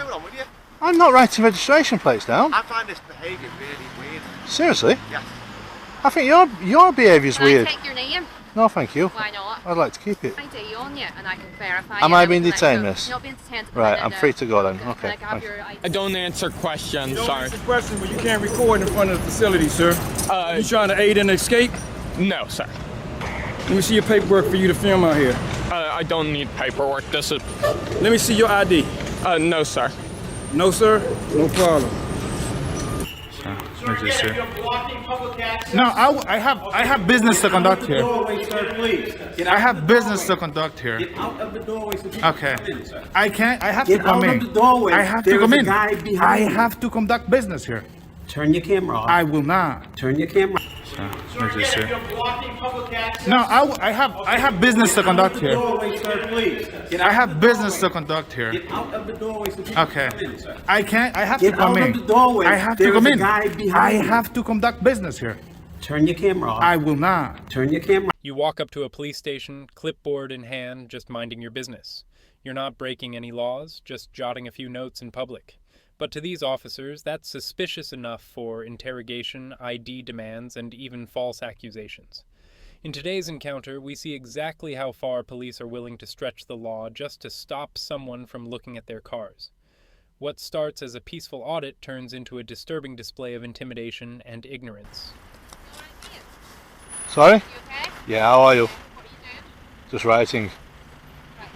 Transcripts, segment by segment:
going on with you? I'm not writing registration plates down. I find this behaviour really weird. Seriously? Yes. I think your behaviour's weird. Can I take your name? No, thank you. Why not? I'd like to keep it. ID on you, and I can verify. Am I being detained, miss? You're not being detained. Right, I'm free to go then. Okay. Can I grab your ID? I don't answer questions, You don't sorry. answer questions, but you can't record in front of the facility, sir. You trying to aid in escape? No, sir. Let me see your paperwork for you to film out here. I don't need paperwork. This is... Let me see your ID. No, sir. No, sir? No problem. No, I have business to conduct here. Doorway, sir, please. I have business to conduct here. Get out of the doorway so people Okay. can come in, sir. I can't. I have to Get come out in. of the doorway. I have to There come is a in. guy behind I you. have to conduct business here. Turn your camera off. I will not. Turn your camera. No, I have business to conduct here. Doorway, sir, please. I have business to conduct here. Get out of the doorway so people Okay. can come in, sir. I can't. I have to Get come out in. of the doorway. I have to There come is a in. guy behind I you. have to conduct business here. Turn your camera off. I will not. Turn your camera. You walk up to a police station, clipboard in hand, just minding your business. You're not breaking any laws, just jotting a few notes in public. But to these officers, that's suspicious enough for interrogation, ID demands, and even false accusations. In today's encounter, we see exactly how far police are willing to stretch the law just to stop someone from looking at their cars. What starts as a peaceful audit turns into a disturbing display of intimidation and ignorance. Sorry? You okay? Yeah. How are you? What are you doing? Just writing. Right,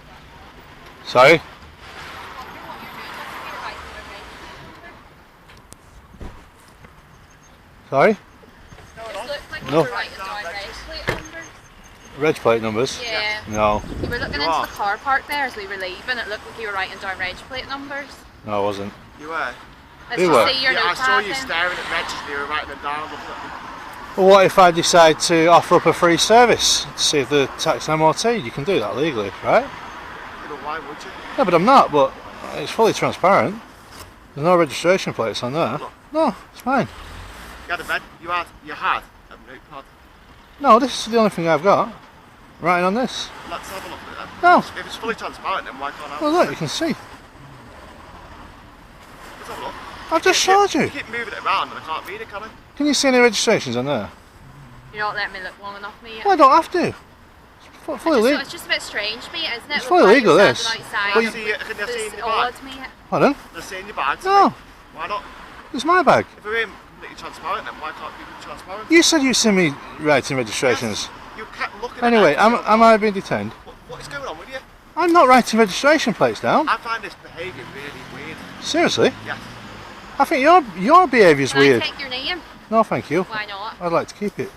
Sorry? Sorry? No. Reg plate numbers? Yeah. No. You were looking into the car park there as we were leaving. It looked like you were writing down reg plate numbers. No, I wasn't. You were? Let's You just were? see your Yeah, I saw you notepad then. staring at Regis and you were writing them down, looking at them. Well, what if I decide to offer up a free service to see if the tax and MOT? You can do that legally, right? You know, why would you? No, but I'm not. But it's fully transparent. There's no registration plates on there. No, it's fine. You had a notepad. No, this is the only thing I've got. Writing on this. Let's have a look at it then. No. If it's fully transparent, then why can't I have Well, it? look, you can see. Let's have a look. I've just showed You you. keep moving it around and I can't read it, can I? Can you see any registrations on there? You're not letting me look long enough, mate. Well, I don't have to. It's fully legal. It's just a bit strange, mate, isn't it? It's fully legal, this. Outside. Well, you- Can I see in your odd, bag? mate. Pardon? Let's see in your bag. No, Why not? it's my bag. If we're completely transparent, then why can't we be transparent? You said you see me writing registrations. You kept looking Anyway, at it. am I being detained? What is going on with you? I'm not writing registration plates down. I find this behaviour really weird. Seriously? Yes. I think your behaviour's Can weird. I take your name? No, thank you. Why not? I'd like to keep it.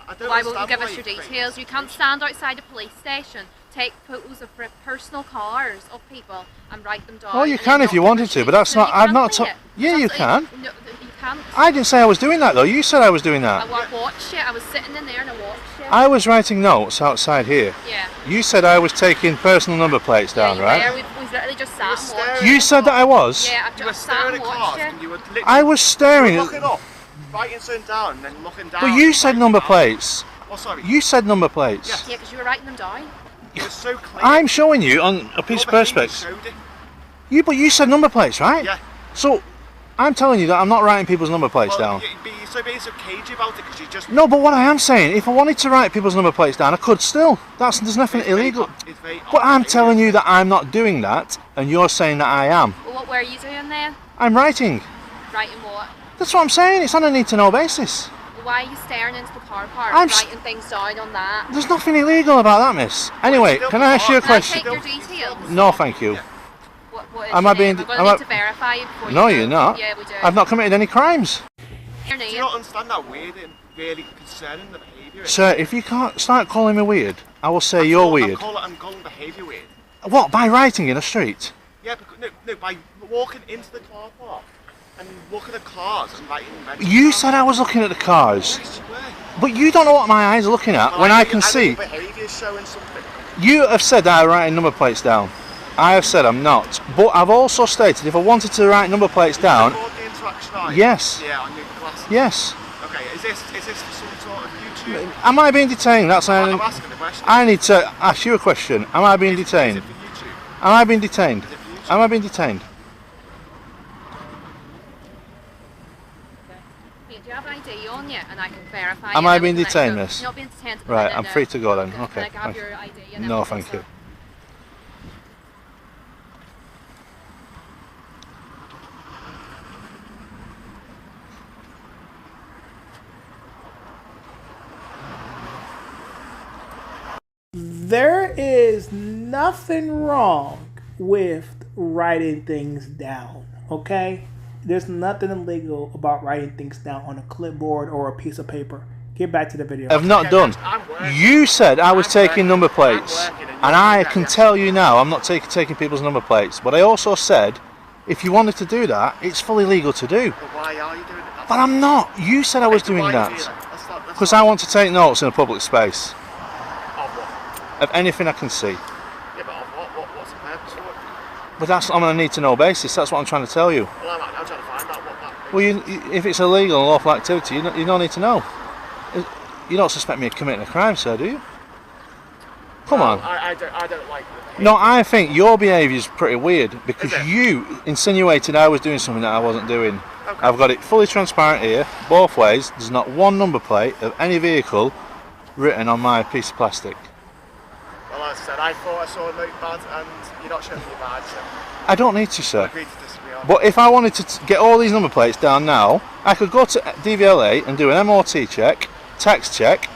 I don't Why won't you understand give why us your think- details? You can't stand outside a police station, take photos of personal cars of people and write them down. Oh, you and can then if you not give wanted us to, your- but that's No, not. you I've can't not. say it. Yeah, you can. No, you can't. I didn't say I was doing that though. You said I was doing I that. watched it. I was sitting in there and I watched it. I was writing notes outside here. Yeah. You said I was taking personal number plates down, Yeah, right? we've literally just sat and staring watched. You said that I was. Yeah, I've You were just sat staring and at watched cars it. and you were literally I was staring you were at. looking up, writing something down and then looking down. But you said writing number down. plates. Oh, sorry. You said number plates. Yes. Yeah, because you were writing them down. It was so clear. I'm showing you on a piece of Your behaviour perspex. showed it. But you said number plates, right? Yeah. So, I'm telling you that I'm not writing people's number plates Well, down. you're so being so cagey about it because you just. No, but what I am saying, if I wanted to write people's number plates down, I could still. There's nothing It's very illegal. odd- it's very But odd I'm behaviour. telling you that I'm not doing that, and you're saying that I am. Well, what were you doing then? I'm writing. Writing what? That's what I'm saying. It's on a need-to-know basis. Well, why are you staring into the car park, I'm s- writing things down on that? There's nothing illegal about that, miss. Anyway, still can I ask you a can I question? Can I take your details? No, thank you. What is Am your I being- name? I'm am going I- to need to verify you before No, you you're go. not. Yeah, we do. I've not committed any crimes. Your Do name? you not understand that weird and really concerning the behaviour? is? Sir, if you can't start calling me weird, I will say you're weird. I'm calling behaviour weird. What, by writing in a street? Yeah, because, no, by walking into the car park and looking at cars and writing. You said I was looking at the cars. Yes, you were. But you don't know what my eyes are looking at when I can see. Behaviour showing something. You have said that I'm writing number plates down. I have said I'm not. But I've also stated if I wanted to write number plates down, Record the interaction, are you? yes. Yeah, on your glasses. Yes. Okay, is this some sort of YouTube? Am I being detained? That's I'm asking the question. I need to ask you a question. Am I being Is detained? it for YouTube? Am I being detained? Is it for YouTube? Am I being detained? Here, do you have ID on you? And I can verify. Am you, I and we being can let you detained, go. miss? You're not being detained at the Right, minute, I'm no. free to go then. Can Okay. I grab your ID? And No, everything, thank you. sir? There is nothing wrong with writing things down, okay? There's nothing illegal about writing things down on a clipboard or a piece of paper. Get back to the video. I've not done. You said I was taking number plates, and I can tell you now I'm not taking people's number plates. But I also said, if you wanted to do that, it's fully legal to do. But why are you doing it? But I'm not. You said I was doing that because I want to take notes in a public space Of what? of anything I can see. Yeah, but of what's the purpose for it? But that's on a need-to-know basis. That's what I'm trying to tell you. Well, I'm trying to find out what that is. Well, if it's illegal and lawful activity, you don't need to know. You don't suspect me of committing a crime, sir, do you? Come on. I don't like the No, I think your behaviour is pretty weird because Is it? you insinuated I was doing something that I wasn't doing. Okay. I've got it fully transparent here, both ways. There's not one number plate of any vehicle written on my piece of plastic. Well, as I said, I thought I saw a note badge and you're not showing me your badge, so I don't need to, I sir. agree to disagree on. But if I wanted to get all these number plates down now, I could go to DVLA and do an MOT check, tax check,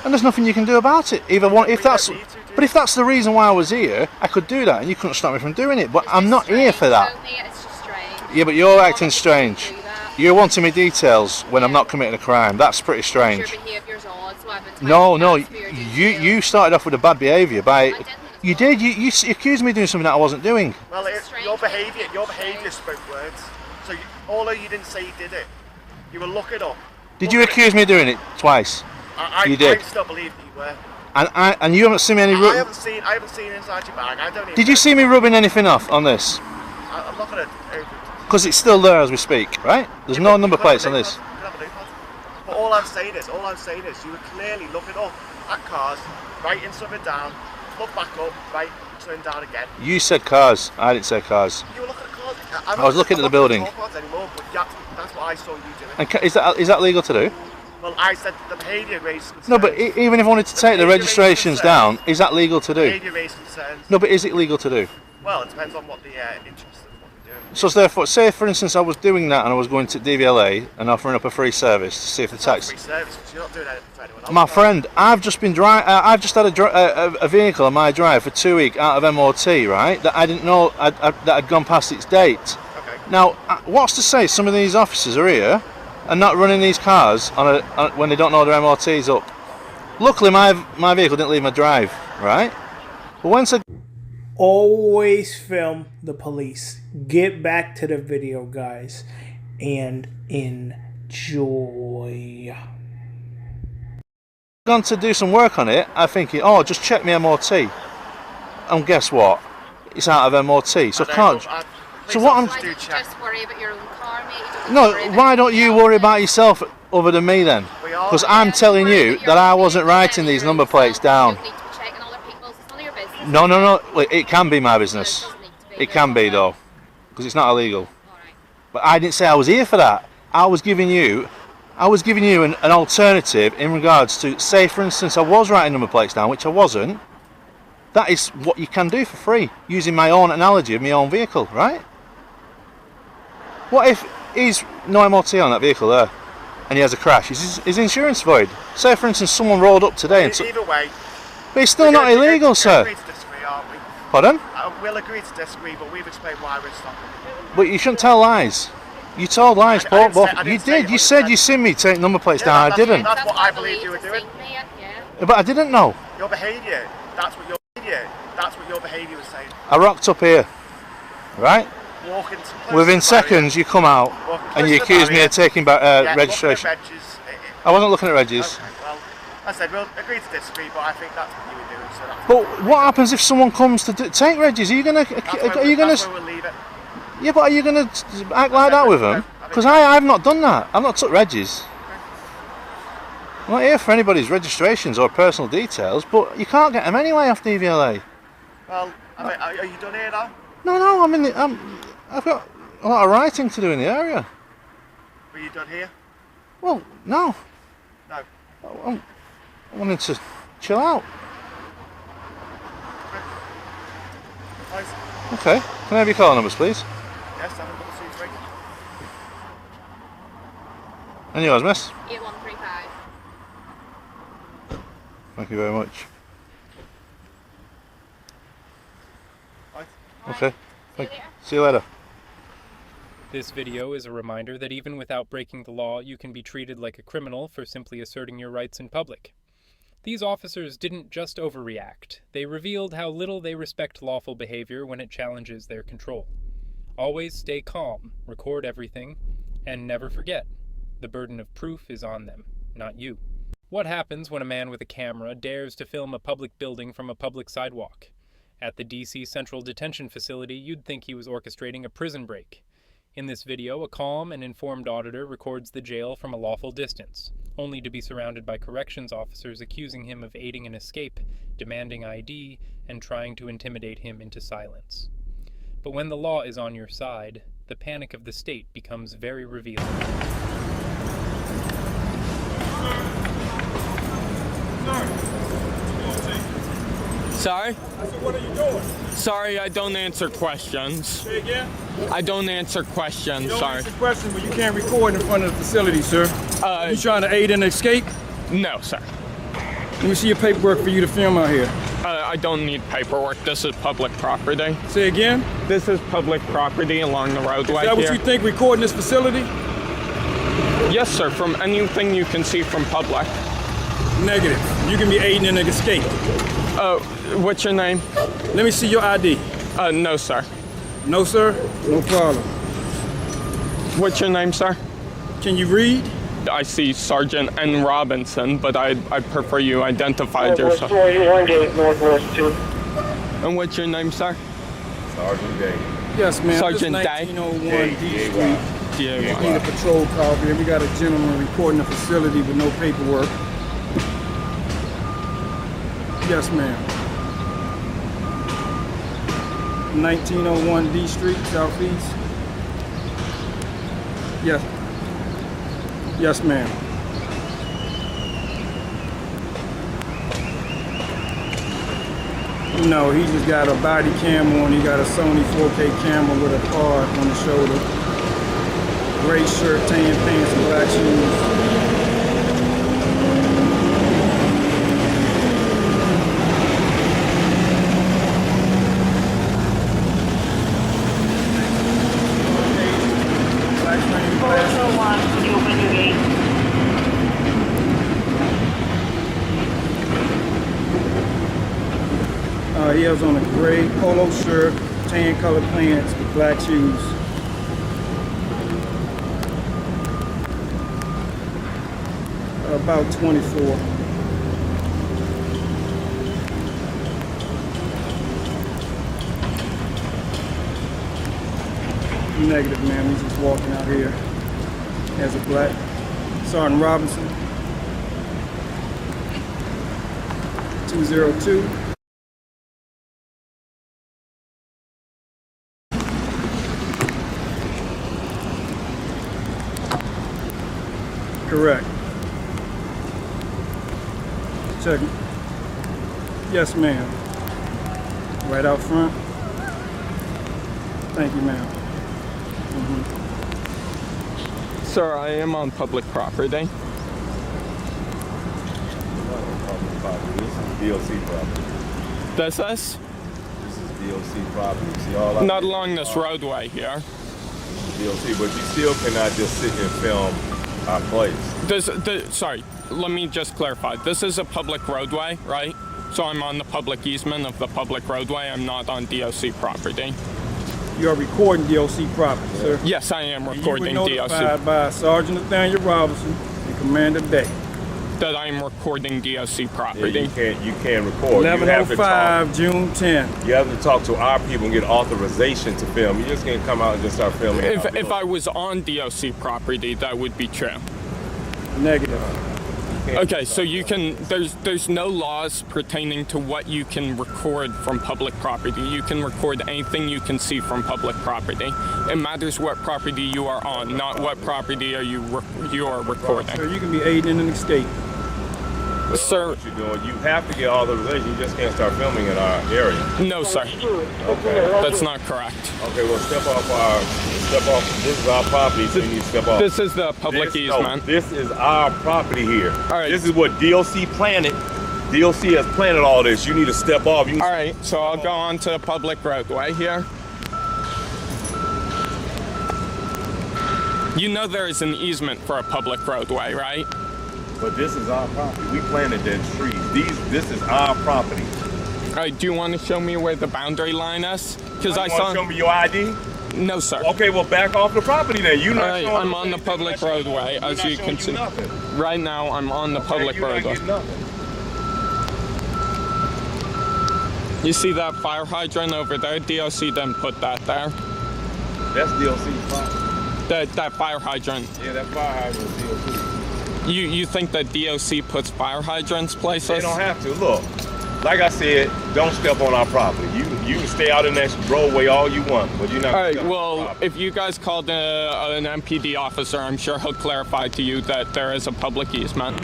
and there's nothing you can do about it. But if that's the reason why I was here, I could do that, and you couldn't stop me from doing it. But I'm not here for that. It's just strange. Yeah, but you're acting strange. Do that. You're wanting me details when I'm not committing a crime. That's pretty strange. Your behaviour's odd, so I've been No, trying no, to transfer your details. you started off with a bad behaviour by. didn't. You did. You accused me of doing something that I wasn't doing. Well, It's strange. your behaviour spoke words. So although you didn't say you did it, you were looking up. Did you accuse me of doing it twice? You did. I still believe that you were. And you haven't seen me any. I haven't seen inside your bag. I don't even Did you see me rubbing anything off on this? I'm not gonna. Because it's still there as we speak, right? There's no number plates on this. But all I'm saying is, you were clearly looking up at cars, writing something down, look back up, right, turn down again. You said cars. I didn't say cars. You were looking at cars. I was looking at the building. Anymore, but that's what I saw you doing. And is that legal to do? Well, I said the behaviour raised concerns. No, but even if I wanted to take the registrations down, is that legal to do? Behaviour raised concerns. No, but is it legal to do? Well, it depends on what the interest of what you're doing. So therefore, say for instance I was doing that and I was going to DVLA and offering up a free service to see if the It's not tax. free service, because you're not doing anything for anyone else. My friend, I've just been I've just had a vehicle on my drive for 2 weeks out of MOT, right? That I didn't know that had gone past its date. Okay. Now, what's to say some of these officers are here and not running these cars when they don't know their MOT's up? Luckily, my vehicle didn't leave my drive, right? But once I Always film the police. Get back to the video, guys, and enjoy. gone to do some work on it, I'm thinking, oh, just check my MOT, and guess what? It's out of MOT, so can't. So what I'm. Why don't you just worry about your own car, mate? You don't No, worry about why don't you anything worry else. about yourself other than me then? We are. Because I'm telling you that I wasn't writing these number plates down. You don't need to be checking other people's. It's none of your business. No. Look, it can be my No, it business. doesn't need to be. It can be though, because it's not illegal. Alright. But I didn't say I was here for that. I was giving you an alternative in regards to, say for instance, I was writing number plates down, which I wasn't. That is what you can do for free, using my own analogy of my own vehicle, right? What if he's no MOT on that vehicle there, and he has a crash? Is his insurance void? Say for instance someone rolled up today and Either way, but it's still not illegal, sir. We'll agree to disagree, aren't we? Pardon? We'll agree to disagree, but we've explained why we're stopping. But you shouldn't tell lies. You told lies, I Paul. didn't say- I You didn't say did. You said you seen me take number plates down. I that's- didn't. That's what why I believe you were believe doing. the same, yeah. But I didn't know. Your behaviour, that's what your behaviour was saying. I rocked up here, right? Walking to close Within to the barrier, seconds, you come out walking and close you to the accuse me barrier. of taking back Yeah, registration. looking at Reg's, I wasn't looking at Reggie's. Okay, well, I said we'll agree to disagree, but I think that's what you were doing. So that's But what happens if someone comes to take Reggie's? Are you gonna? that's Are where, you gonna? that's where we'll leave it. Yeah, but are you gonna act like that with them? Because I've not done that. I've not took Reggie's. I'm not here for anybody's registrations or personal details, but you can't get them anyway off DVLA. Well, are you done here now? No, I'm in the. I've got a lot of writing to do in the area. Were you done here? Well, no. No. I wanted to chill out. Right. Okay. Can I have your call numbers, please? Yes, 723. And yours, miss? 8135. Thank you very much. Right. Okay. See you later. See you later. This video is a reminder that even without breaking the law, you can be treated like a criminal for simply asserting your rights in public. These officers didn't just overreact. They revealed how little they respect lawful behavior when it challenges their control. Always stay calm, record everything, and never forget, the burden of proof is on them, not you. What happens when a man with a camera dares to film a public building from a public sidewalk? At the DC Central Detention Facility, you'd think he was orchestrating a prison break. In this video, a calm and informed auditor records the jail from a lawful distance, only to be surrounded by corrections officers accusing him of aiding an escape, demanding ID, and trying to intimidate him into silence. But when the law is on your side, the panic of the state becomes very revealing. Sorry? What are you doing? Sorry, I don't answer questions. Say again? I don't answer questions, You don't sorry. answer questions, but you can't record in front of the facility, sir. You trying to aid in escape? No, sir. Let me see your paperwork for you to film out here. I don't need paperwork. This is public property. Say again? This is public property along the roadway Is that what here. you think recording this facility? Yes, sir. From anything you can see from public. Negative. You can be aiding in an escape. What's your name? Let me see your ID. No, sir. No, sir? No problem. What's your name, sir? Can you read? I see Sergeant N. Robinson, but I prefer you identified yourself. 418 Northwest 2. And what's your name, sir? Sergeant Day. Yes, ma'am. Sergeant This Day. 1901 D Street. D.A.Y. Need a patrol car here. We got a gentleman recording the facility with no paperwork. Yes, ma'am. 1901 D Street, Southeast. Yes. Yes, ma'am. No, he just got a body cam on. He got a Sony 4K camera with a card on the shoulder. Gray shirt, tan pants, and black shoes. Black frame glasses. 401, could you open your gate? He has on a gray polo shirt, tan colored pants with black shoes. About 24. Negative, ma'am. He's just walking out here as a black Sergeant Robinson. 202. Correct. Check. Yes, ma'am. Right out front. Thank you, ma'am. Sir, I am on public property. This is DOC property. This is? This is DOC property. See all out Not there? along this roadway here. DOC, but you still cannot just sit and film our place. Sorry, let me just clarify. This is a public roadway, right? So I'm on the public easement of the public roadway. I'm not on DOC property. You are recording DOC property, sir. Yes, I am recording You were DOC. notified by Sergeant Nathaniel Robinson and Commander Day. That I am recording DOC Yeah, property. you can't record. You have to talk. 11:05, June 10th. You have to talk to our people and get authorization to film. You just can't come out and just start filming. If I was on DOC property, that would be true. Negative. can't. Okay, so you can, there's no laws pertaining to what you can record from public property. You can record anything you can see from public property. It matters what property you are on, not what property are you are recording. So you can be aiding in an escape. Sir, What you're doing, you have to get authorization. You just can't start filming in our area. no, sir. Okay. That's not correct. Okay, well, step off. This is our property, so you need to step off. This is the public easement. This is our property here. All right. This is what DLC planted. DLC has planted all this. You need to step off. All right, so I'll go on to the public roadway here. You know there is an easement for a public roadway, right? But this is our property. We planted the trees. This is our property. All right, do you want to show me where the boundary line is? Because I You saw. want to show me your ID? No, sir. Okay, well, back off the property then. You're All not right, showing I'm on the public roadway, as you can see. Right now, I'm on the public roadway. You see that fire hydrant over there? DOC didn't put that there. That's DLC's property. That fire hydrant. Yeah, that fire hydrant is DLC. You think that DOC puts fire hydrants places? They don't have to. Look, like I said, don't step on our property. You can stay out in that roadway all you want, but you're not. All right. Well, if you guys called an MPD officer, I'm sure he'll clarify to you that there is a public easement.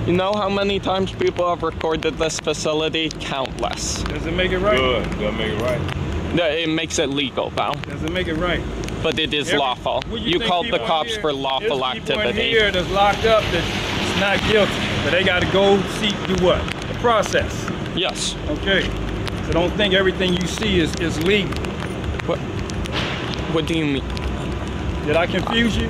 You know how many times people have recorded this facility? Countless. Does it make it right? Good. Doesn't make it right. It makes it legal, though. Does it make it right? But it is lawful. You called the cops for lawful activity. There's people in here that's locked up that's not guilty, but they got to go do what? The process. Yes. Okay. So don't think everything you see is legal. What do you mean? Did I confuse you?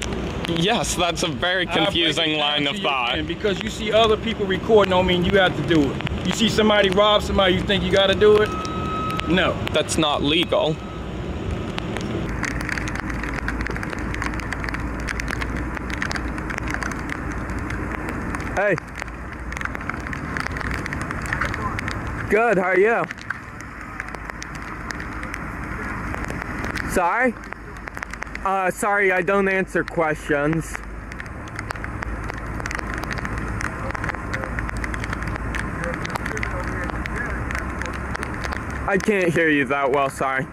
Yes, that's a very confusing line of thought. And because you see other people recording don't mean you have to do it. You see somebody rob somebody, you think you got to do it? No. That's not legal. Hey. Good, how are you? Sorry? Sorry, I don't answer questions. I can't hear you that well, sorry.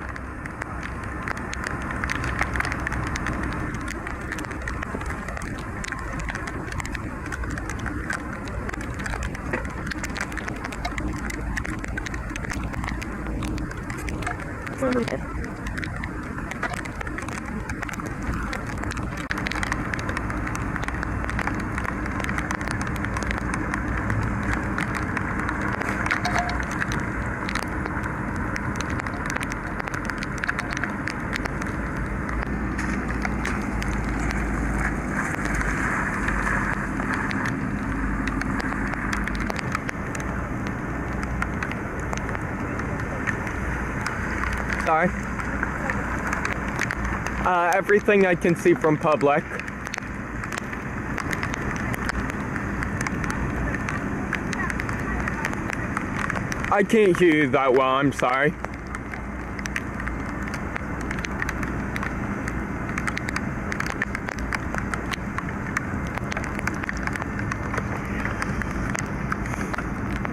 Sorry. Everything I can see from public. I can't hear you that well, I'm sorry.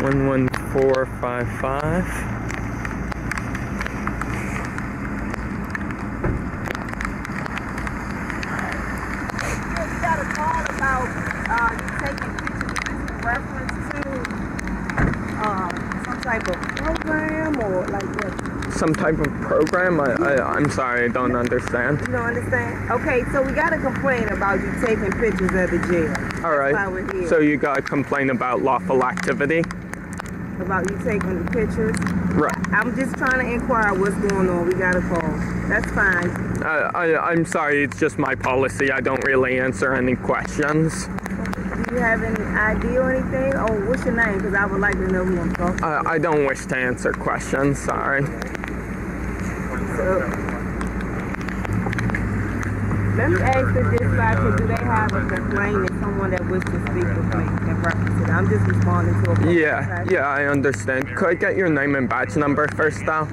One 11455. Some type of program? I'm sorry, I don't understand. You don't understand? Okay, so we got a complaint about you taking pictures of the jail. All right. That's why we're here. So you got a complaint about lawful activity? About you taking the pictures? Right. I'm just trying to inquire what's going on. We got a call. That's fine. I'm sorry, it's just my policy. I don't really answer any questions. Do you have any idea or anything? Oh, what's your name? Because I would like to know who I'm talking to. I don't wish to answer questions, sorry. So, let me ask the dispatcher, do they have a complaint and someone that wishes to speak with me in reference to that? I'm just responding to a call. Yeah, I understand. Could I get your name and badge number first, though?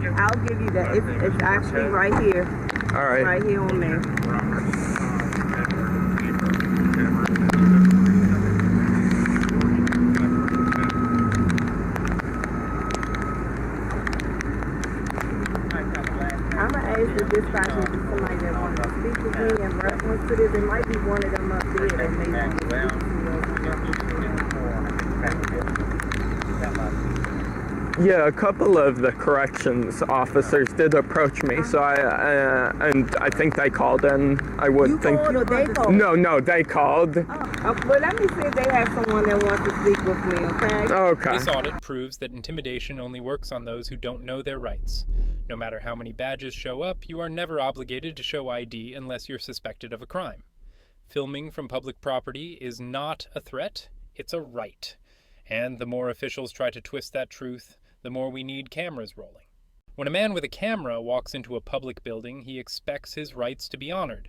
I'll give you that. It's actually right here. All right. Right here on there. I'm gonna ask the dispatcher if somebody that wants to speak with me in reference to this. It might be one of them up there that may want to speak to me. Yeah, a couple of the corrections officers did approach me, so I think they called in. I would think. Called or they called? No, they called. Well, let me see if they have someone that wants to speak with me, okay? Okay. This audit proves that intimidation only works on those who don't know their rights. No matter how many badges show up, you are never obligated to show ID unless you're suspected of a crime. Filming from public property is not a threat, it's a right. And the more officials try to twist that truth, the more we need cameras rolling. When a man with a camera walks into a public building, he expects his rights to be honored.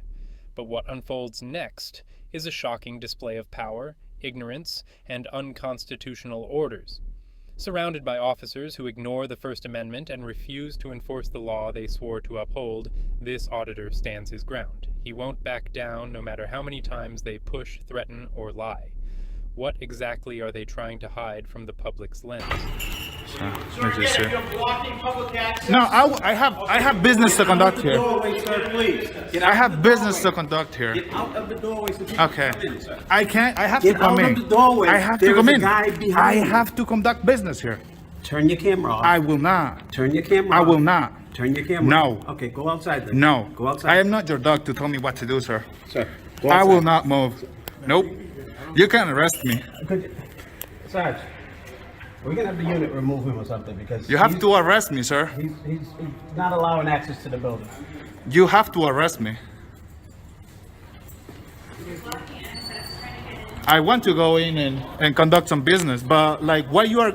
But what unfolds next is a shocking display of power, ignorance, and unconstitutional orders. Surrounded by officers who ignore the First Amendment and refuse to enforce the law they swore to uphold, this auditor stands his ground. He won't back down no matter how many times they push, threaten, or lie. What exactly are they trying to hide from the public's lens? No, I have business to conduct here. I have business to conduct here. Get out of the doorway. Okay. I can't. I have to come in. Get out of the doorway. I have to come in. I I have to conduct business here. Turn your camera off. I will not. Turn your camera I off. will not. Turn your camera No. off. Okay, go outside then. No. Go outside. I am not your dog to tell me what to do, sir. Sir, go I outside. will not move. Nope. You can arrest me. Sarge, we're gonna have the unit remove him or something because You have to arrest me, sir. he's not allowing access to the building. You have to arrest me. I want to go in and conduct some business, but like, why you are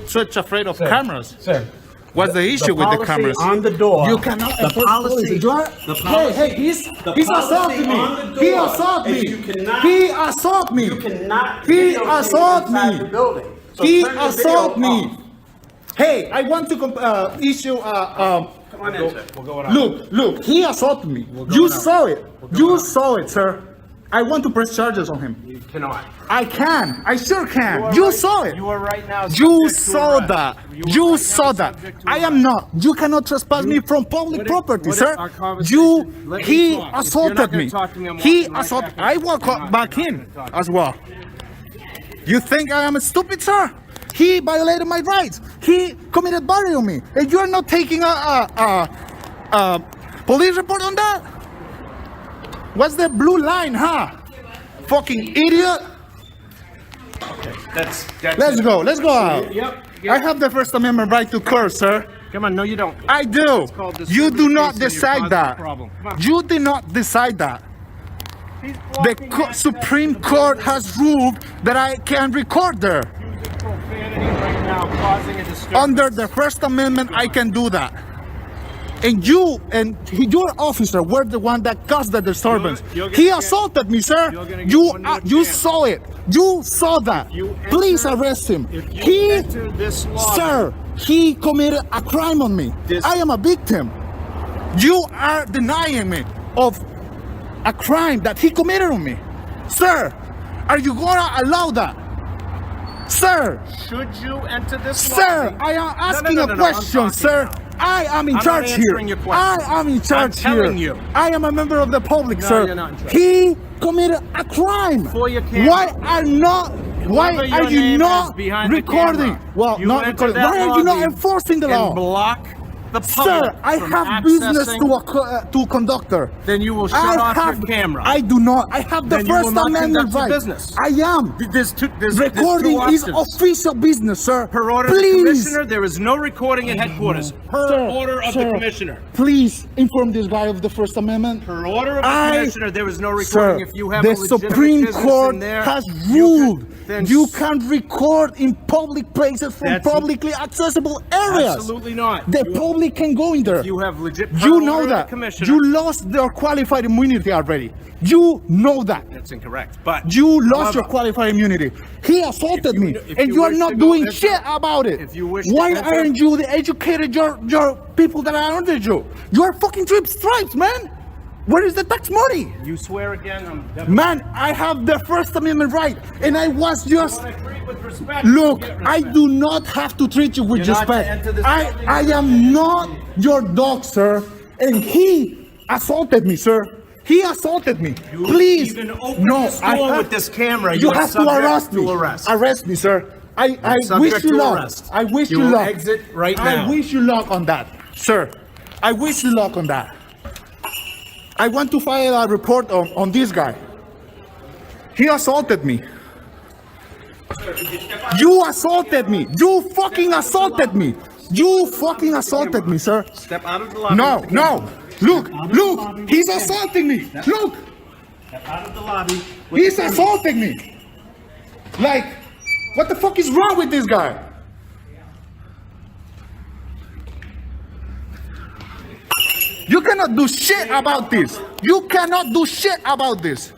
such afraid of cameras? Sir, what's the issue with the policy cameras? on the door. You cannot The enforce policy. policy. The policy. Hey, he's assaulting me. He assaulted me. He assaulted me. You cannot. He videotape assaulted inside me. the building. So He turn the assaulted video me. off. Hey, I want to issue Come on in, sir. We'll go on. Look, he assaulted me. You saw it. You saw it, sir. I want to press charges on him. You cannot. I can. I sure can. You saw it. You are right now. You subject to saw arrest. that. You are You right saw now that. subject to I am arrest. not. You cannot trespass me from public property, what if sir. our conversation- let me He talk. If you're not assaulted gonna me. talk to me, I'm He walking right assaulted. back I in. walk I'm not- back I'm not in gonna talk as well. You think I am stupid, sir? He violated my rights. He committed battery on me, and you are not taking a police report on that? What's the blue line, huh? Fucking idiot! That's Let's go. Let's go out. Yep. I have the First Amendment right to curse, sir. Come on, no, you don't. I do. called You do disorderly not cruise and you're decide causing that. a problem. Come on. You did not decide that. The Supreme Court has ruled that I can record there. Using profanity right now, causing a disturbance. Under the First Amendment, I can do that. And you and your officer were the one that caused the disturbance. You're gonna He get- assaulted me, sir. you're gonna get You one more you chance. saw it. You saw that. you Please enter- arrest him. If you He, enter this law, sir, he committed a crime on me. This- I am a victim. You are denying me of a crime that he committed on me. Sir, are you gonna allow that? Sir, should you enter this sir, lobby? I am asking no, a no, I'm question, talking sir. now. I am in I'm charge not here. answering your question. I am in charge I'm here. telling you. I am a member of the public, No, sir. you're not in charge. He committed a crime. For your camera. Why are not? Why Whoever are your you name is not behind the recording? camera, Well, you not enter recording. that Why are you not lobby enforcing the and law? block the public Sir, I from have business accessing- to conductor. Then you will shut off your camera. I do not. I have the Then you will First not Amendment conduct your right. business. I am. There's two Recording is options. official business, sir. Per order of the Please. commissioner, there is no recording at headquarters. Per Sir, order of the sir, commissioner. Please inform this guy of the First Amendment. Per order of the commissioner, there is no recording. Sir, If you have the a legitimate Supreme business Court in there, has you ruled can- then you can record in public places from That's- publicly accessible areas. Absolutely not. The You- public Nobody can go in there. You have legit. You know that. Commissioner. You lost your qualified immunity already. You know that. That's incorrect. But you lost your qualified immunity. He assaulted me, and you are not doing shit about it. If you wish why to aren't you the educated your people that are under you? You are fucking trip stripes, man. Where is the tax money? You swear again. Man, I have the First Amendment right, and I was just. With respect. Look, I do not have to treat you with respect. I am not your dog, sir, and he assaulted me, sir. He assaulted me. Please, even open no, this door with this camera. You have to arrest me. Arrest. Arrest me, sir. I wish you luck. I wish you luck. Exit right now. I wish you luck on that, sir. I wish you luck on that. I want to file a report on this guy. He assaulted me. You assaulted me. You fucking assaulted me. You fucking assaulted me, sir. Step out of the lobby. No. Look. He's assaulting me. Look. Step out of the lobby. He's assaulting me. Like, what the fuck is wrong with this guy? You cannot do shit about this. You cannot do shit about this.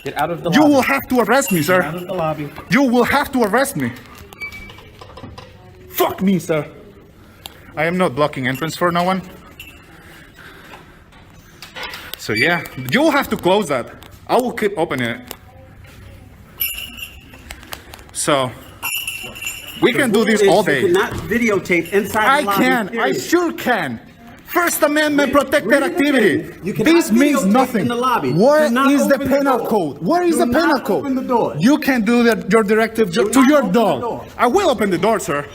Get out of the lobby. You will lobby. have to arrest me, sir. Get out of the lobby. You will have to arrest me. Fuck me, sir. I am not blocking entrance for no one. So yeah, you will have to close that. I will keep opening it. So we can do this all day. You cannot videotape inside the lobby. I can. I sure can. First Amendment protected activity. You cannot This means videotape nothing. in the lobby. Where Do not is the open penal door. code? Where is Do the penal not code? open the door. You can do your directive to not your open the dog. door. I will open the door, sir.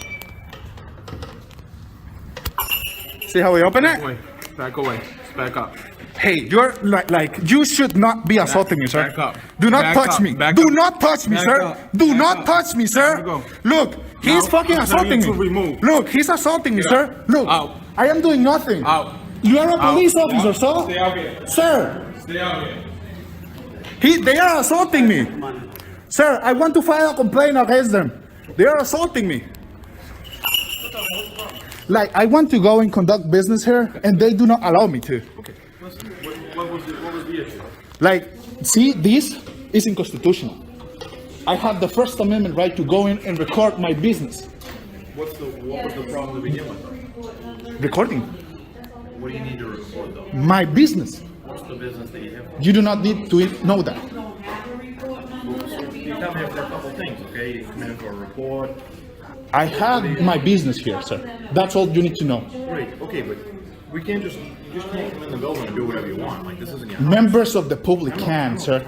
See how we open it? Back away. Back up. Hey, you're like you should not be assaulting me, sir. Back up. Do not Back touch up. me. Back Do up. not touch me, Back sir. up. Do Back not up. touch me, sir. Go. Look, he's Now, fucking I'm assaulting telling you to me. remove. Look, he's assaulting me, Get sir. out. Look, Out. I am doing nothing. Out. You are a police Out. officer, sir. Stay out here. Sir, Stay out here. they are assaulting me. Sir, I want to file a complaint against them. They are assaulting me. Like, I want to go and conduct business here, and they do not allow me to. Okay. Listen, what was the issue? Like, see, this is unconstitutional. I have the First Amendment right to go in and record my business. What was the problem to begin with? Recording What do you need to record though? my business. What's the business that you have? You do not need to know that. You come here for a couple things, okay? You come in for a report. I have my business here, sir. That's all you need to know. Great, okay, but we can't you just can't come in the building and do whatever you want. Like this isn't your house. Members of the public can, sir.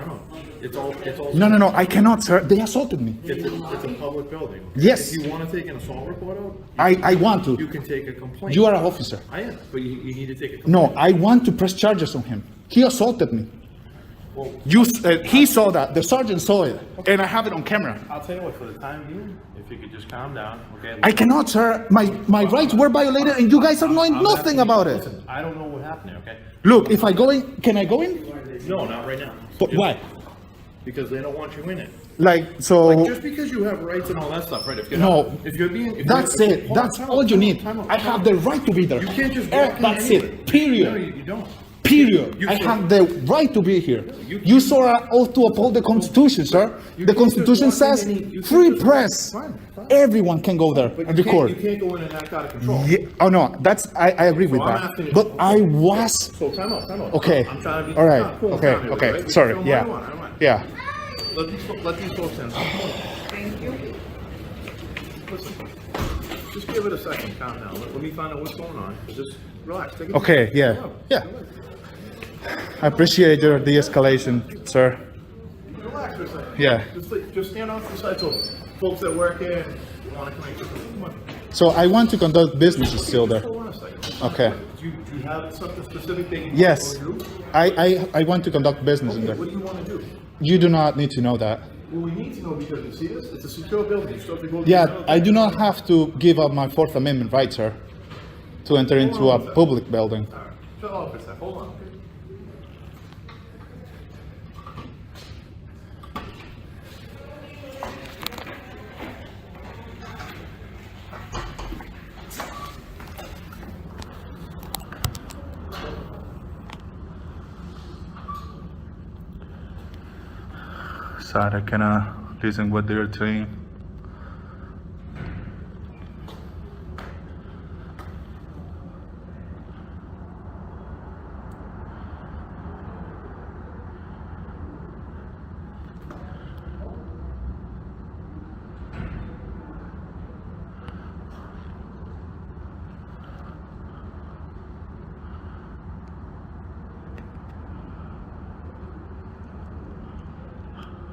It's all. No, I cannot, sir. They assaulted me. It's a public building. Okay? Yes. If you want to take an assault report out, I want to. you can take a complaint. You are an officer. I am, but you need to take a complaint. No, I want to press charges on him. He assaulted me. Well, He saw that. The sergeant saw it, and I have it on camera. I'll tell you what. For the time being, if you could just calm down, okay? I cannot, sir. My rights were violated, and you guys are knowing I'm nothing asking you- about it. Listen, I don't know what happened there, okay? Look, if I go in, can I go in? No, not right now. But why? Because they don't want you in it. Like, so. Like just because you have rights and all that stuff, right? If you're No. not, if you're being, if That's you're, it. That's all you need. I have the right to be there. You can't just walk in That's anywhere. it. Period. No, you don't. Period. You I can- have the right to be here. You saw an oath to uphold the Constitution, sir. The Constitution says free press. Everyone can go there But and you can't, record. you can't go in and act out of control. Yeah. Oh no, I agree with So I'm that. asking you- But I was. So time out. Okay. I'm trying to be All right. cool, Okay. calm here, Okay. right? Sorry. Don't Yeah. mind, I don't mind. Yeah. Let these folks in. Thank you. Listen, just give it a second. Calm down. Let me find out what's going on. Just relax. Take a Okay. deep Yeah. breath. Yeah. I appreciate your de-escalation, sir. Relax for a second. Yeah. Just stand off the side so folks that work here want to come in. Come on. So I want to conduct business still there. Hold on a second. Okay. Do you have something specific that you Yes. want to do? I want to conduct business in Okay, there. what do you want to do? You do not need to know that. Well, we need to know because you see this? It's a secure building. You still have to go. Yeah, I do not have to give up my Fourth Amendment rights, sir, to enter into a public building. All right. Shut off for a sec. Hold on. Okay? sad. I cannot listen what they're saying.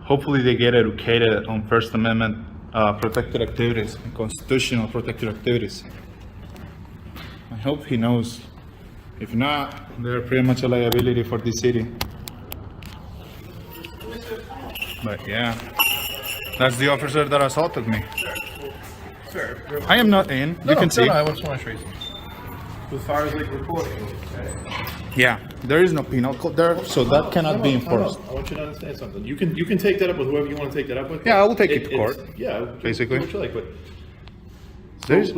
Hopefully they get educated on First Amendment protected activities and constitutional protected activities. I hope he knows. If not, they're pretty much a liability for this city. But yeah, that's the officer that assaulted me. Sir, I am not in. You can see. I just want to show you something. As far as like recording, okay? Yeah, there is no penal code there, so that cannot be enforced. I want you to understand something. You can take that up with whoever you want to take that up with. Yeah, I will take it to court. Yeah, basically. Do what you like, but There's,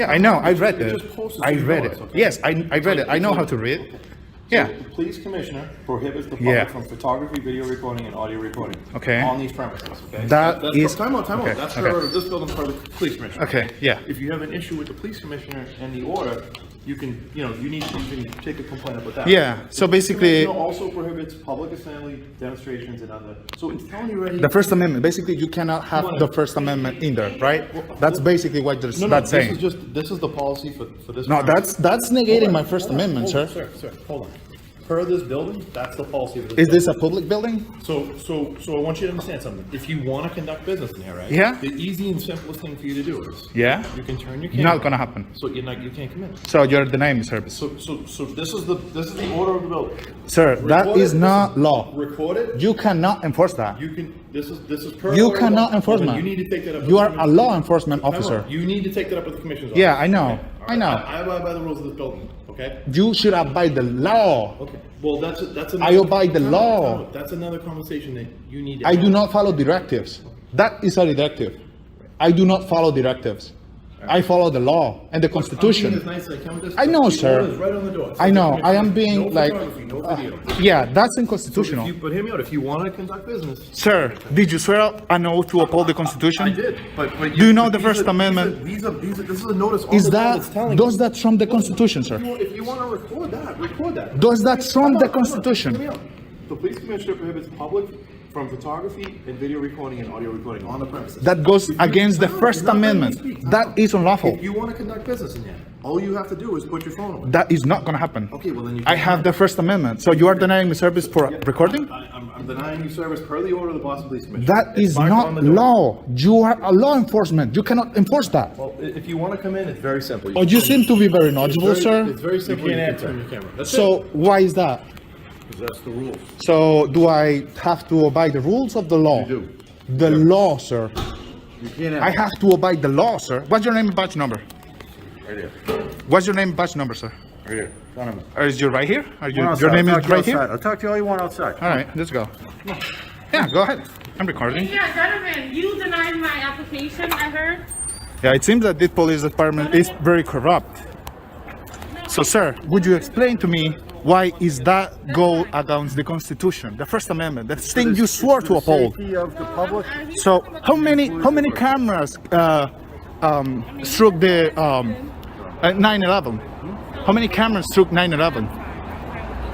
I know. I read it. I read it. Okay? Yes, I read it. I know how to read. Yeah. The police commissioner prohibits the public from photography, video recording, and audio recording on these premises. Okay. That is time out. Okay. That's Okay. for this building for the police commissioner. Okay. Yeah. If you have an issue with the police commissioner and the order, you can take a complaint about that. Yeah. So basically, It also prohibits public assembly, demonstrations, and other. So it's telling you already. the First Amendment. Basically, you cannot have the First Amendment in there, right? That's basically what that's saying. This is the policy for this. No, that's negating my First Amendment, sir. Sir, hold on. Per this building, that's the policy of this. Is this a public building? So I want you to understand something. If you want to conduct business in there, right? Yeah. The easy and simplest thing for you to do is. Yeah. You can turn your camera. Not gonna happen. So you can't come in. So you're denying me service. So this is the order of the building. Sir, that is not law. Record it. You cannot enforce that. You can. This is per. You order cannot law. enforce Well, that. You need to take that up. You are a law enforcement officer. You need to take that up with the commissioner's office. Yeah, I know. Okay? I know. I abide by the rules of this building. Okay. You should abide the law. Okay. Well, that's. I abide the law. That's another conversation that you need to I have. do not follow directives. That is a directive. I do not follow directives. I follow the law and the Constitution. I'm being as nice as I can with this. I know, The sir. order's right on the door. I know. I am being no like, photography, no video. yeah, that's unconstitutional. But hear me out. If you want to conduct business, Sir, did you swear an oath to uphold the Constitution? I did. But Do you know the First Amendment? These are. This is a notice. On Is the door that that's telling does that from the Constitution, sir? If you want to record that, record that. Does that from the Hear me Constitution? out. The police commissioner prohibits public from photography and video recording and audio recording on the premises. That goes against the First Amendment. That is unlawful. If you want to conduct business in there, all you have to do is put your phone away. That is not gonna happen. Okay, well then you. I have the First Amendment. So you are denying me service for recording? I'm denying you service per the order of the Boston Police Commissioner. That It's is marked not on the door. law. You are a law enforcement. You cannot enforce that. Well, if you want to come in, it's very simple. Oh, you seem to be very knowledgeable, sir. It's very simple. You You can't can turn your camera. That's So why is that? Because that's the rules. So do I have to obey the rules of the law? You do. The law, sir. You can't. I have to obey the law, sir. What's your name and badge number? Right here. What's your name and badge number, sir? Right here. Front of me. Or is you right here? Are you, Outside. your name I'll is talk to you right here? outside. I'll talk to you all you want outside. All right, let's go. Yeah, go ahead. I'm recording. Yeah, gentlemen, you denied my application, I heard. Yeah, it seems that this police department is very corrupt. So, sir, would you explain to me why is that go against the Constitution, the First Amendment, the thing you swore to uphold? Safety of the public. So, how many cameras struck the 9/11? How many cameras struck 9/11?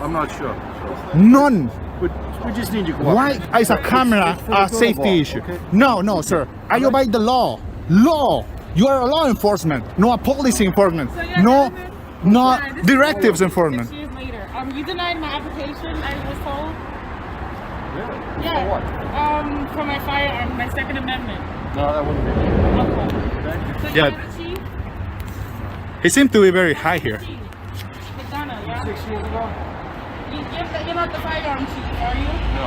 I'm not sure. None. But we just need you. Why is a camera a safety issue? No, sir. I obey the law. Law. You are a law enforcement, not a policy enforcement. No, not directives enforcement. 6 years later, you denied my application, I was told. Really? Yeah. For what? For my firearm, my Second Amendment. No, that wouldn't be. Okay. So Yeah. you're the chief? He seemed to be very high here. McDonough, yeah? 6 years ago. You're not the firearm chief, are you? No.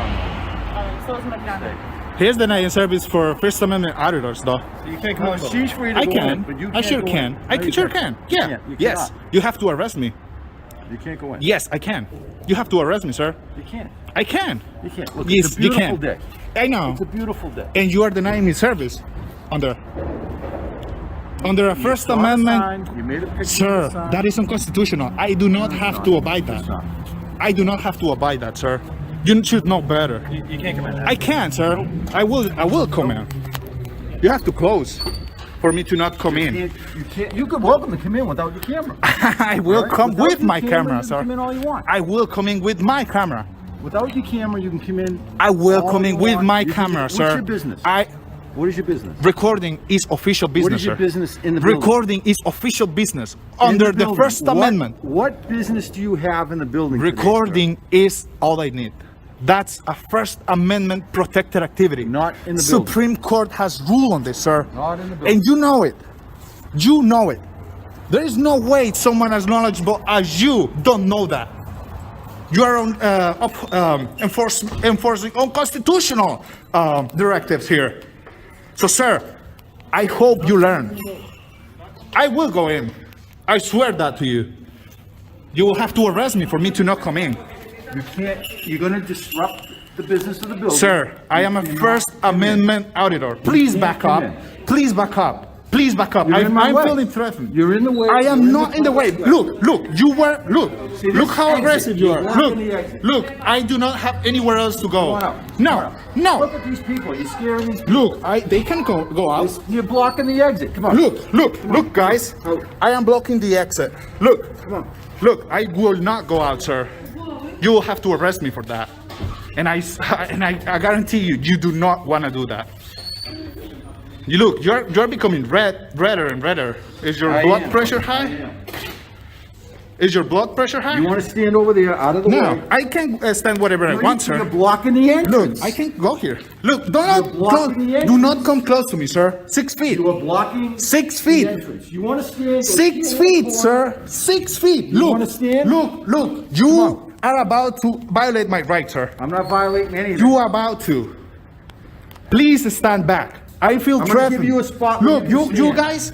Alright, so it's McDonough. Here's the night in service for First Amendment auditors, though. You can't come on. She's free to I go can. in, but you I can't sure go can. in. I No, you sure can't. can. Yeah. You Yes. cannot. You have to arrest me. You can't go in. Yes, I can. You have to arrest me, sir. You can't. I can. You can't. Look, Yes, it's a you beautiful can. day. I know. It's a beautiful day. And you are denying me service under a First saw the Amendment. sign, you made a picture of Sir, the sign. that is unconstitutional. I do not have to abide that. I do not have to abide that, sir. You should know better. You can't come in. I can't, sir. I will come in. You have to close for me to not come in. You can't. You could welcome to come in without your camera. I will come Without with your my camera, you sir. can come in all you want. I will come in with my camera. Without your camera, you can come in. I will all come in you with want. my You can- camera, sir. What's your business? What is your business? Recording is official business, What is your sir. business in the building? Recording is official business In under the building. First Amendment. What business do you have in the building? today, Recording is all I need. That's a First Amendment protected activity. Not in the building. Supreme Court has ruled on this, sir. Not in the building. And you know it. You know it. There is no way someone as knowledgeable as you don't know that. You are on, enforcing unconstitutional directives here. So, sir, I hope you learn. I will go in. I swear that to you. You will have to arrest me for me to not come in. You can't. You're going to disrupt the business of the building. Sir, I am a First Amendment auditor. Please back up. Please back up. Please back up. I'm feeling threatened. You're in the way. I am not in the way. Look, See, look this how exit, aggressive you you're are. blocking the exit. Look, I do not have anywhere else to go. Come on out. No, no. Look at these people. You're scaring these people. Look, they can go out. You're blocking the exit. Come on. Look, guys. I am blocking the exit. Look, look, I will not go out, sir. You will have to arrest me for that. And I guarantee you, you do not want to do that. You look, you're becoming redder and redder. Is your blood pressure high? Is your blood pressure high? You want to stand over there, out of the way? No, I can stand whatever I want, sir. You're blocking the entrance. Look, I can't go here. Look, do not come close to me, sir. 6 feet. You are blocking 6 feet. the entrance. You want to stand? 6 feet, sir. 6 feet. You want to stand? Look. You are about to violate my rights, sir. I'm not violating anything. You are about to. Please stand back. I feel I'm gonna threatened. give you a spot. Look, you guys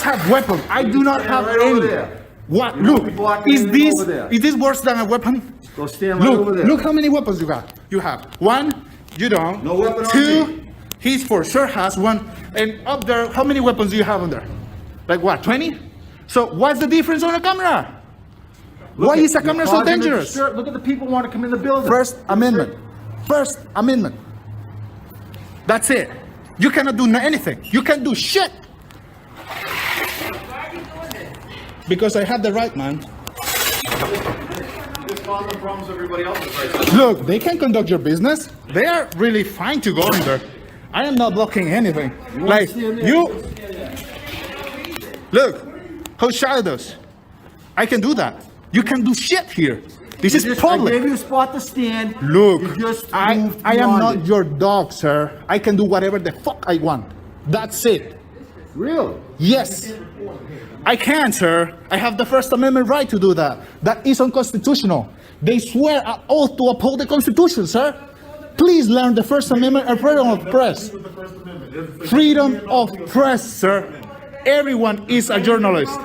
have weapons. I do not have right over any. there. What? You won't be Look, blocking is anything over there. this worse than a weapon? Go stand right over there. Look how many weapons you got. You have one. You don't. No weapon on Two. me. He's for sure has one. And up there, how many weapons do you have on there? Like what? 20? So what's the difference on a camera? Why is a camera so dangerous? Look at the people who want to come in the building. First Amendment. First Amendment. That's it. You cannot do anything. You can't do shit. Because I have the right, man. Just cause the problems everybody else is right. Look, they can conduct your business. They are really fine to go in there. I am not blocking anything. Like, you... Look, how shadow us. I can do that. You can do shit here. This is public. I gave you a spot to stand. Look, You just I moved am beyond not it. your dog, sir. I can do whatever the fuck I want. That's it. Really? Yes. I can, sir. I have the First Amendment right to do that. That is unconstitutional. They swear an oath to uphold the Constitution, sir. Please learn the First Amendment and freedom of press. Freedom of press, sir. Everyone is a journalist.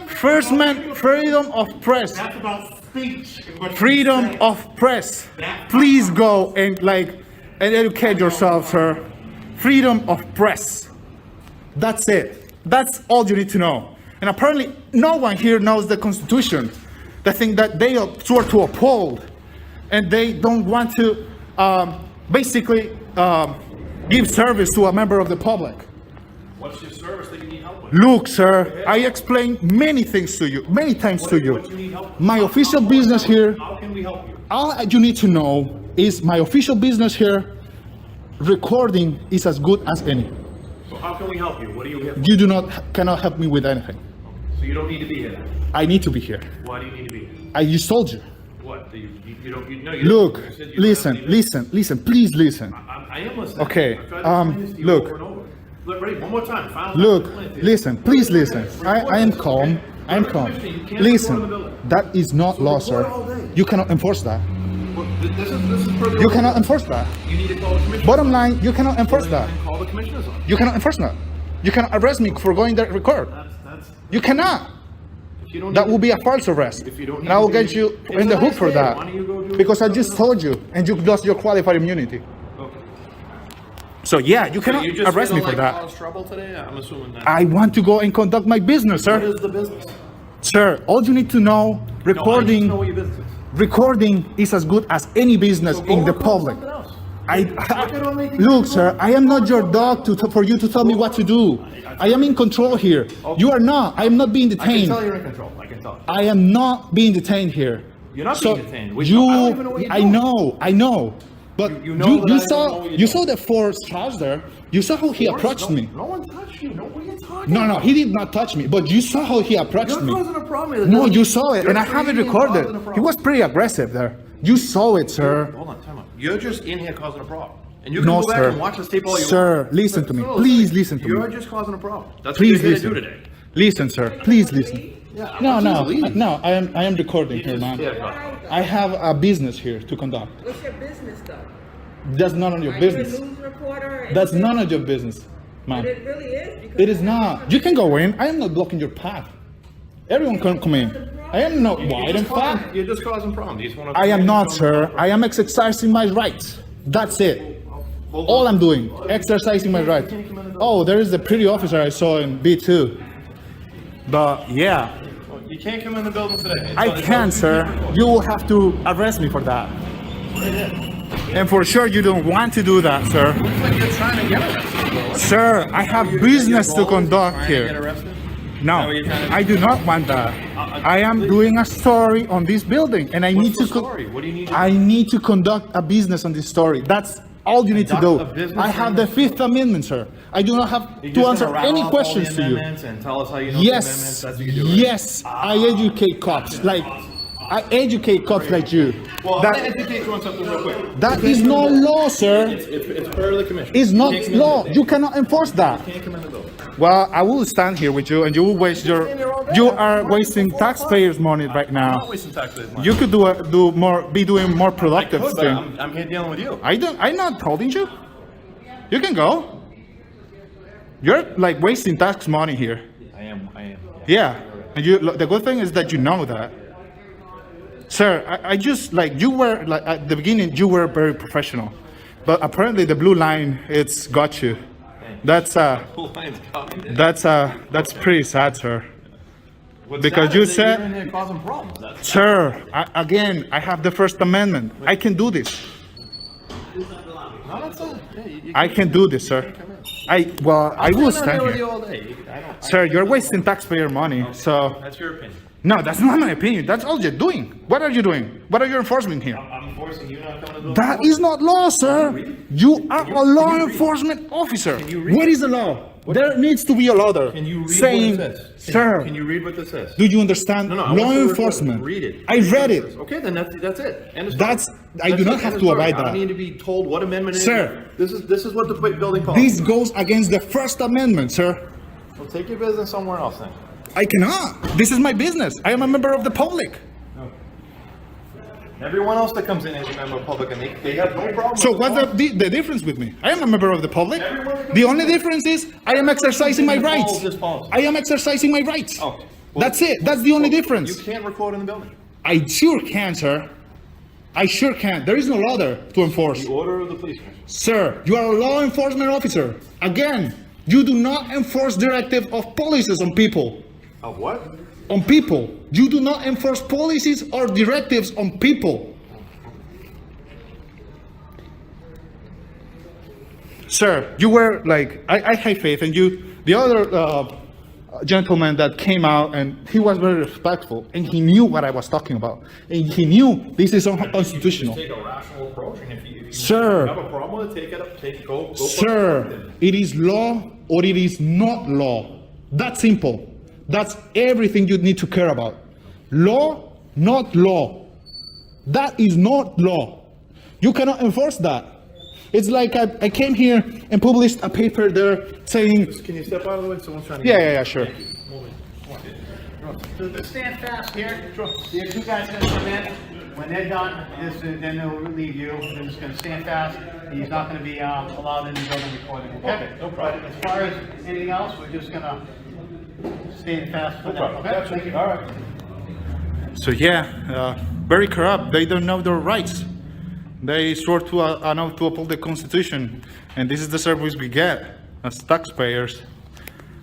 First man, freedom of press. That's about speech. Freedom of press. Please go and educate yourself, sir. Freedom of press. That's it. That's all you need to know. And apparently, no one here knows the Constitution. The thing that they swore to uphold, and they don't want to basically give service to a member of the public. What's your service that you need help with? Look, sir, I explained many things to you, many times to you. What you need help with? My official business here, How can we help you? all you need to know is my official business here, recording is as good as any. So how can we help you? What do you here for? You cannot help me with anything. So you don't need to be here then? I need to be here. Why do you need to be here? I just told you. What? You don't, no, you Look, don't. You said you don't have to be there. listen, please listen. I am listening. Okay, I've tried to explain this to you look. over and over. Look, ready, one more time. Final Look, time to explain it. listen, please listen. I am calm. I'm calm. Listen, that is not law, sir. You cannot enforce that. Well, this is per the You cannot enforce that. You need to call the commissioner. Bottom line, you cannot enforce that. Call the commissioners on. You cannot enforce that. You cannot arrest me for going there to record. You cannot. That will be a false arrest. And I will get you in the hook for that. Because I just told you, and you lost your qualified immunity. So yeah, you cannot you just arrest me gonna, for that. Cause trouble today? I'm assuming that. I want to go and conduct my business, sir. What is the business? Sir, all you need to know, No, I need to recording. know what your business is. recording is as good as any business in the public. Look, sir, I am not your dog for you to tell me what to do. I am in control here. You are not. I am not being detained. I can tell you're in control. I can tell. I am not being detained here. You're not so being detained. You, I don't even know what you're doing. I know. But you know you saw the four straws there. You saw how he approached me. No one touched you. No, what are you talking No, about? he did not touch me. But you saw how he approached me. You're causing a problem. No, you saw it, and I have it recorded. He was pretty aggressive there. You saw it, sir. Hold on, time out. You're just in here causing a problem. And you can go back and watch this tape all you want. Sir, listen to me. Please listen to me. You're just causing a problem. That's Please what you're listen. here to do today. Listen, sir. Please listen. Yeah, No. I am recording here, man. I have a business here to conduct. What's your business, though? That's none of your business. Are you a news reporter? That's none of your business, man. But it really is. Because It is not. You can go in. I am not blocking your path. Everyone can come in. I am not wide and fat. You're just causing problems. You just want to I am not, sir. I am exercising my rights. That's it. All I'm doing, exercising my rights. Oh, there is the pretty officer I saw in B2. But yeah, You can't come in the building today. I can, sir. You will have to arrest me for that. And for sure, you don't want to do that, sir. Looks like you're trying to get arrested, bro. Sir, I have business to conduct here. No, I do not want that. I am doing a story on this building, and I need to. What do you need? I need to conduct a business on this story. That's all you need to do. I have the Fifth Amendment, sir. I do not have to answer any questions to you. And tell us how you know Yes, the amendments. That's what you do, right? yes, I educate cops. Like, I educate cops like you. Well, I'm going to educate you on something real quick. That is not law, sir. It's part of the commission. It's not You can't come in law. the You cannot enforce that. You can't come in the building. Well, I will stand here with you, and you will waste your. You are wasting taxpayers' money right I'm now. not wasting taxpayers' money. You could be doing more productive But thing. I'm here dealing with you. I'm not holding you. You can go. You're like wasting tax money here. I am. Yeah, and the good thing is that you know that. Sir, I just like you were like at the beginning you were very professional, but apparently the blue line it's got you. That's that's pretty sad, sir. Because you said, you're in here causing problems. sir, I have the First Amendment. I can do this. I can do this, sir. I will stand here. Sir, you're wasting taxpayer money, so. That's your opinion. No, that's not my opinion. That's all you're doing. What are you doing? What are you enforcement here? I'm enforcing you not coming to the That is not law, sir. You are a law enforcement officer. What is the law? There needs to be a law there. Can you read saying, what it says? sir, Can you read what this says? do you understand No, I law want you to enforcement? Read it. I read it. Okay, then that's it. End of story. That's I do not have to abide I don't that. need to be told what amendment it is. Sir. This is what the building calls. This goes against the First Amendment, sir. Well, take your business somewhere else then. I cannot. This is my business. I am a member of the public. Everyone else that comes in is a member of the public, and they have no problem. So what's the difference with me? I am a member of the public. The only difference is I am exercising my rights. I am exercising my rights. Oh, That's it. That's the only difference. You can't record in the building. I sure can, sir. I sure can. There is no law there to enforce. The order of the police commissioner. Sir, you are a law enforcement officer. Again, you do not enforce directive of policies on people. Of what? On people. You do not enforce policies or directives on people. Sir, you were like, I have faith in you. The other gentleman that came out, and he was very respectful, and he knew what I was talking about. And he knew this is unconstitutional. Just take a rational approach, and if you Sir, have a problem with it, take it up, go. Sir, it is law or it is not law. That's simple. That's everything you need to care about. Law, not law. That is not law. You cannot enforce that. It's like I came here and published a paper there saying... Can you step out of the way? Someone's trying to... Yeah, sure. Stand fast here. Sure. The two guys gonna come in. When they're done, then they'll relieve you. They're just gonna stand fast. He's not gonna be allowed in the building recording. Okay, no problem. But as far as anything else, we're just gonna stand fast for now. Okay, thank you. All right. So yeah, very corrupt. They don't know their rights. They swore to uphold the Constitution, and this is the service we get as taxpayers.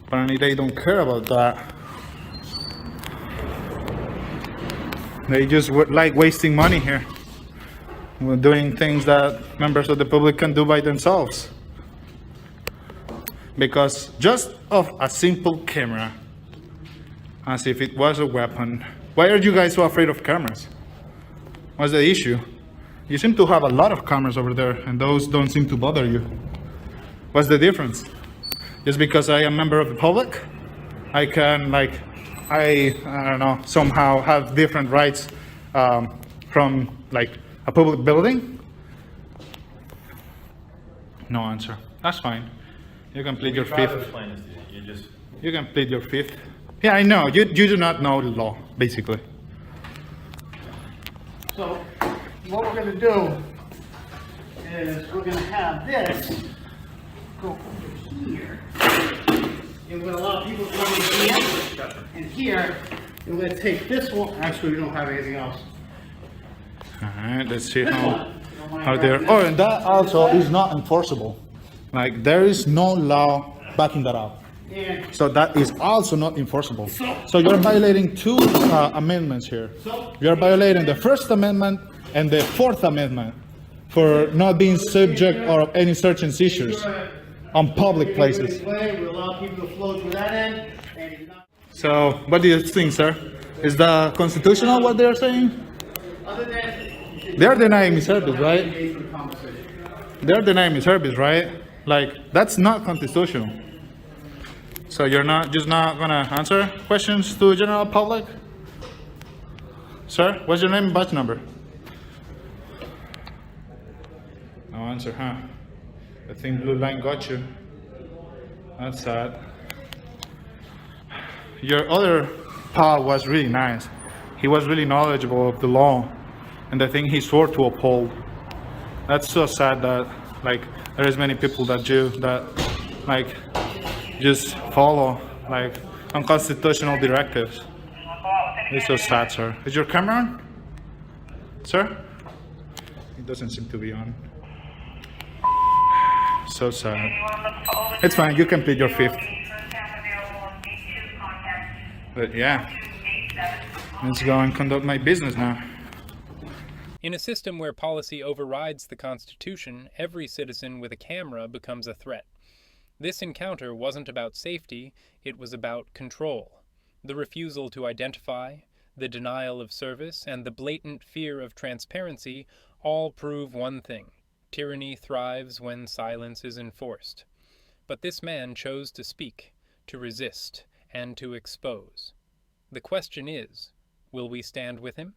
Apparently, they don't care about that. They just like wasting money here. We're doing things that members of the public can do by themselves. Because just of a simple camera, as if it was a weapon. Why are you guys so afraid of cameras? What's the issue? You seem to have a lot of cameras over there, and those don't seem to bother you. What's the difference? Just because I am a member of the public, I can, like, I don't know, somehow have different rights from, like, a public building? No answer. That's fine. You can plead your fifth. You can plead your fifth. Yeah, I know. You do not know the law, basically. So, what we're going to do is we're going to have this go over here. And we're going to allow people to come in here and here. And we're going to take this one. Actually, we don't have anything else. Alright, let's see how they're. Oh, and that also is not enforceable. Like, there is no law backing that up. So that is also not enforceable. So you're violating two amendments here. You're violating the First Amendment and the Fourth Amendment for not being subject of any search and seizures on public places. So, what do you think, sir? Is that constitutional what they're saying? They're denying me service, right? They're denying me service, right? Like, that's not constitutional. So you're not gonna answer questions to the general public? Sir, what's your name and badge number? No answer, huh? I think blue line got you. That's sad. Your other pal was really nice. He was really knowledgeable of the law and the thing he swore to uphold. That's so sad that, like, there is many people that do that, like, just follow, like, unconstitutional directives. It's so sad, sir. Is your camera on? Sir? It doesn't seem to be on. So sad. It's fine, you can plead your fifth. But yeah, let's go and conduct my business now. In a system where policy overrides the Constitution, every citizen with a camera becomes a threat. This encounter wasn't about safety, it was about control. The refusal to identify, the denial of service, and the blatant fear of transparency all prove one thing: tyranny thrives when silence is enforced. But this man chose to speak, to resist, and to expose. The question is, will we stand with him?